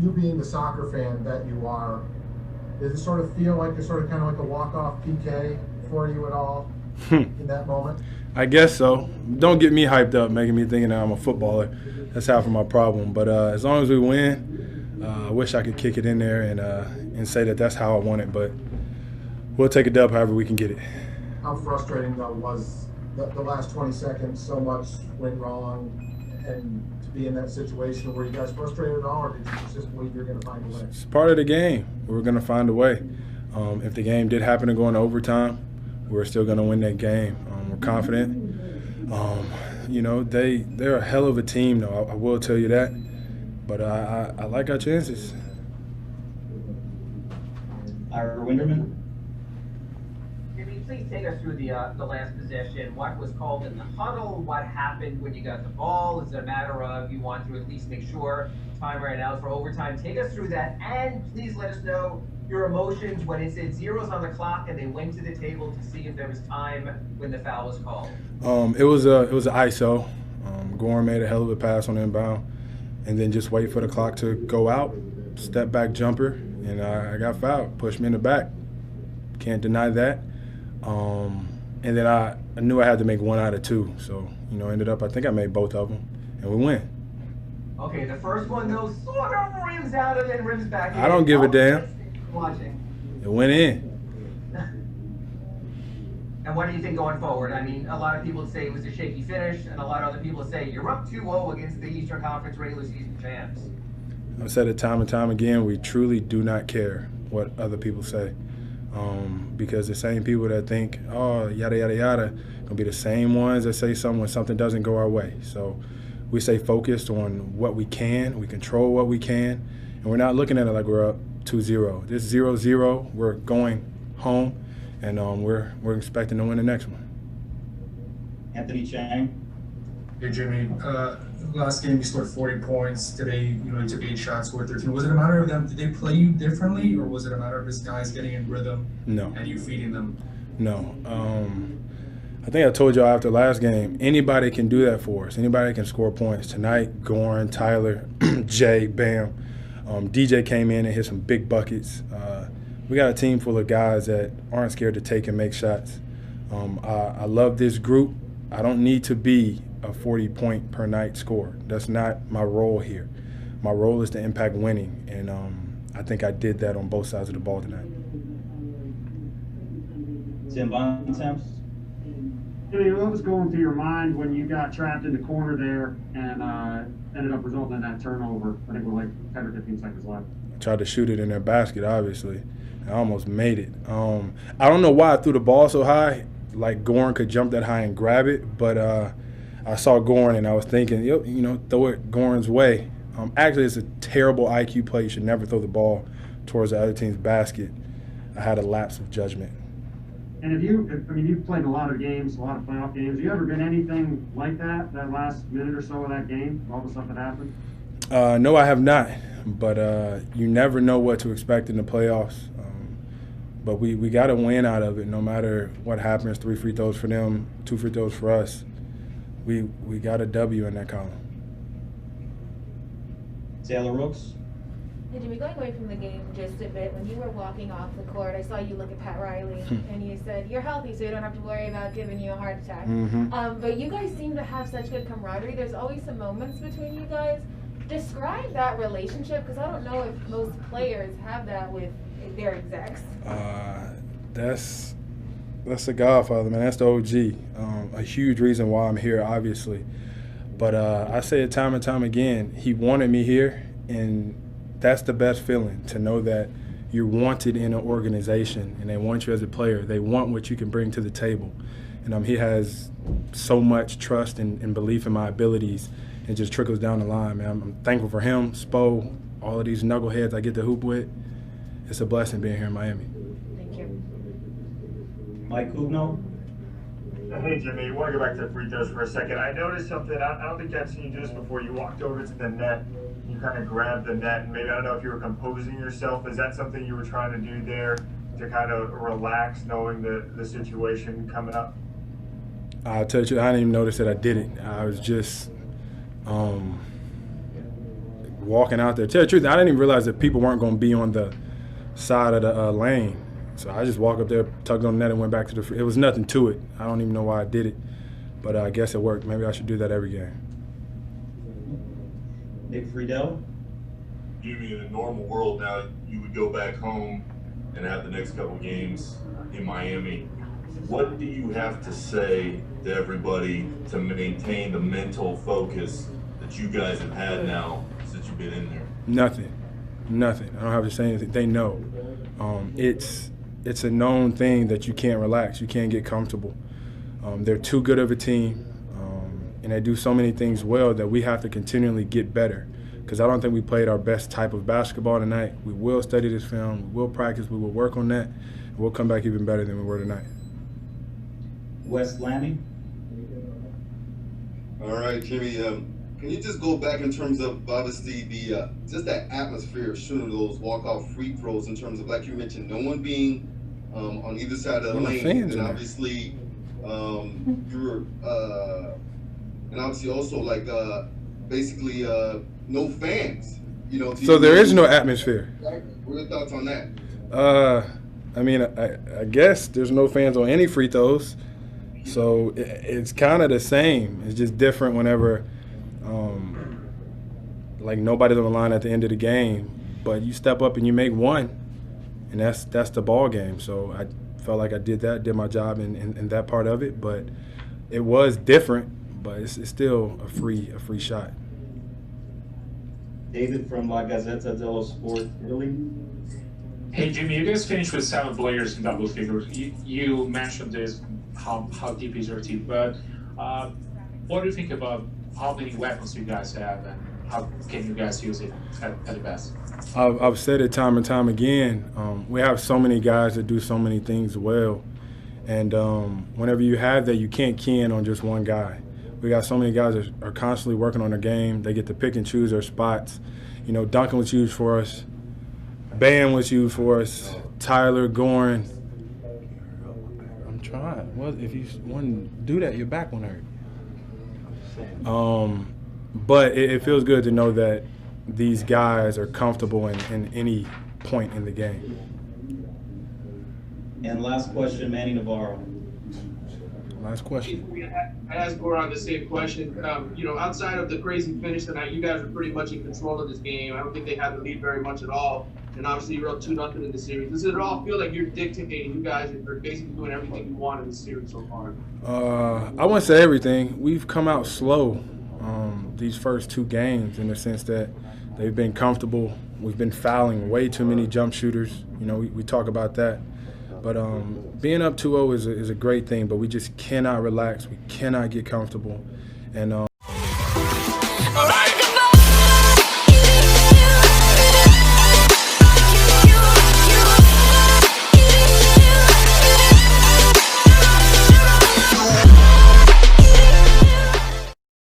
you being the soccer fan that you are, does it sort of feel like it's sort of kind of like a walk-off PK for you at all in that moment? I guess so. Don't get me hyped up, making me thinking that I'm a footballer. That's half of my problem. But as long as we win, I wish I could kick it in there and say that that's how I want it. But we'll take a dub however we can get it. How frustrating, though, was the last 20 seconds? So much went wrong, and to be in that situation, were you guys frustrated at all, or did you just believe you're going to find a way? It's part of the game. We're going to find a way. If the game did happen to go into overtime, we're still going to win that game. We're confident. They're a hell of a team, though. I will tell you that. But I like our chances. Ira Winderman. Jimmy, please take us through the last possession. What was called in the huddle? What happened when you got the ball? Is it a matter of you want to at least make sure time ran out for overtime? Take us through that, and please let us know your emotions when it said zeros on the clock and they went to the table to see if there was time when the foul was called. It was an ISO. Gorn made a hell of a pass on inbound, and then just wait for the clock to go out. Step back jumper, and I got fouled. Pushed me in the back. Can't deny that. And then I knew I had to make one out of two. So, ended up, I think I made both of them, and we win. Okay, the first one, though, sort of rims out and then rims back in. I don't give a damn. Watching. It went in. And what do you think going forward? I mean, a lot of people say it was a shaky finish, and a lot of other people say you're up 2-0 against the Eastern Conference regular season champs. I've said it time and time again, we truly do not care what other people say. Because the same people that think, oh, yada, yada, yada, gonna be the same ones that say something when something doesn't go our way. So we stay focused on what we can, we control what we can, and we're not looking at it like we're up 2-0. This 0-0, we're going home, and we're expecting to win the next one. Anthony Chang. Hey, Jimmy. Last game you scored 40 points. Today, you took 8 shots, scored 13. Was it a matter of them? Did they play you differently, or was it a matter of his guys getting in rhythm? No. And you feeding them? No. I think I told y'all after last game, anybody can do that for us. Anybody can score points. Tonight, Gorn, Tyler, Jay, Bam. DJ came in and hit some big buckets. We got a team full of guys that aren't scared to take and make shots. I love this group. I don't need to be a 40-point per night scorer. That's not my role here. My role is to impact winning, and I think I did that on both sides of the ball tonight. Tim Bontemps. Jimmy, what was going through your mind when you got trapped in the corner there and ended up resulting in that turnover? I think with like 10 or 15 seconds left. I tried to shoot it in their basket, obviously. I almost made it. I don't know why I threw the ball so high. Like Gorn could jump that high and grab it, but I saw Gorn and I was thinking, throw it Gorn's way. Actually, it's a terrible IQ play. You should never throw the ball towards the other team's basket. I had a lapse of judgment. And you've played a lot of games, a lot of playoff games. Have you ever been anything like that last minute or so of that game, all the stuff that happened? No, I have not. But you never know what to expect in the playoffs. But we got to win out of it no matter what happens. 3 free throws for them, 2 free throws for us. We got a W in that column. Taylor Rooks. Hey, Jimmy, going away from the game just a bit, when you were walking off the court, I saw you look at Pat Riley, and you said, you're healthy, so you don't have to worry about giving you a heart attack. But you guys seem to have such good camaraderie. There's always some moments between you guys. Describe that relationship, because I don't know if most players have that with their execs. That's the Godfather, man. That's the OG. A huge reason why I'm here, obviously. But I say it time and time again, he wanted me here, and that's the best feeling, to know that you're wanted in an organization and they want you as a player. They want what you can bring to the table. And he has so much trust and belief in my abilities. It just trickles down the line, man. I'm thankful for him, Spo, all of these knuckleheads I get to hoop with. It's a blessing being here in Miami. Thank you. Mike Kubno. Hey, Jimmy, I want to go back to free throws for a second. I noticed something. I don't think I've seen you do this before. You walked over to the net. You kind of grabbed the net, and maybe I don't know if you were composing yourself. Is that something you were trying to do there to kind of relax, knowing the situation coming up? I'll tell you, I didn't even notice that I did it. I was just walking out there. Tell you the truth, I didn't even realize that people weren't going to be on the side of the lane. So I just walked up there, tugged on the net, and went back to the free. It was nothing to it. I don't even know why I did it, but I guess it worked. Maybe I should do that every game. Nick Friedel. Jimmy, in a normal world now, you would go back home and have the next couple games in Miami. What do you have to say to everybody to maintain the mental focus that you guys have had now since you've been in there? Nothing. I don't have to say anything. They know. It's a known thing that you can't relax. You can't get comfortable. They're too good of a team, and they do so many things well that we have to continually get better. Because I don't think we played our best type of basketball tonight. We will study this film. We will practice. We will work on that. And we'll come back even better than we were tonight. West Landing. All right, Jimmy. Can you just go back in terms of obviously the just that atmosphere of shooting those walk-off free throws in terms of, like you mentioned, no one being on either side of the lane, and obviously you're and obviously also like basically no fans. You know. So there is no atmosphere. What are your thoughts on that? I mean, I guess there's no fans on any free throws, so it's kind of the same. It's just different whenever. Like nobody's on the line at the end of the game, but you step up and you make one, and that's the ball game. So I felt like I did my job in that part of it, but it was different, but it's still a free shot. David from La Gazzetta dello Sport, Italy. Hey Jimmy, you guys finished with 7 players in double figures. You mentioned this, how deep is your team, but what do you think about how many weapons you guys have and how can you guys use it at the best? I've said it time and time again. We have so many guys that do so many things well, and whenever you have that, you can't key in on just one guy. We got so many guys that are constantly working on their game. They get to pick and choose their spots. You know, Duncan was huge for us. Ban was huge for us. Tyler, Goran. I'm trying. Well, if you want to do that, your back won't hurt. But it feels good to know that these guys are comfortable in any point in the game. And last question, Manny Navarro. Last question. I asked Goran the same question. You know, outside of the crazy finish tonight, you guys were pretty much in control of this game. I don't think they had the lead very much at all. And obviously, you're up 2-0 in the series. Does it all feel like you're dictating? You guys are basically doing everything you want in the series so far. I wouldn't say everything. We've come out slow these first 2 games in the sense that they've been comfortable. We've been fouling way too many jump shooters. You know, we talk about that. But being up 2-0 is a great thing, but we just cannot relax. We cannot get comfortable. And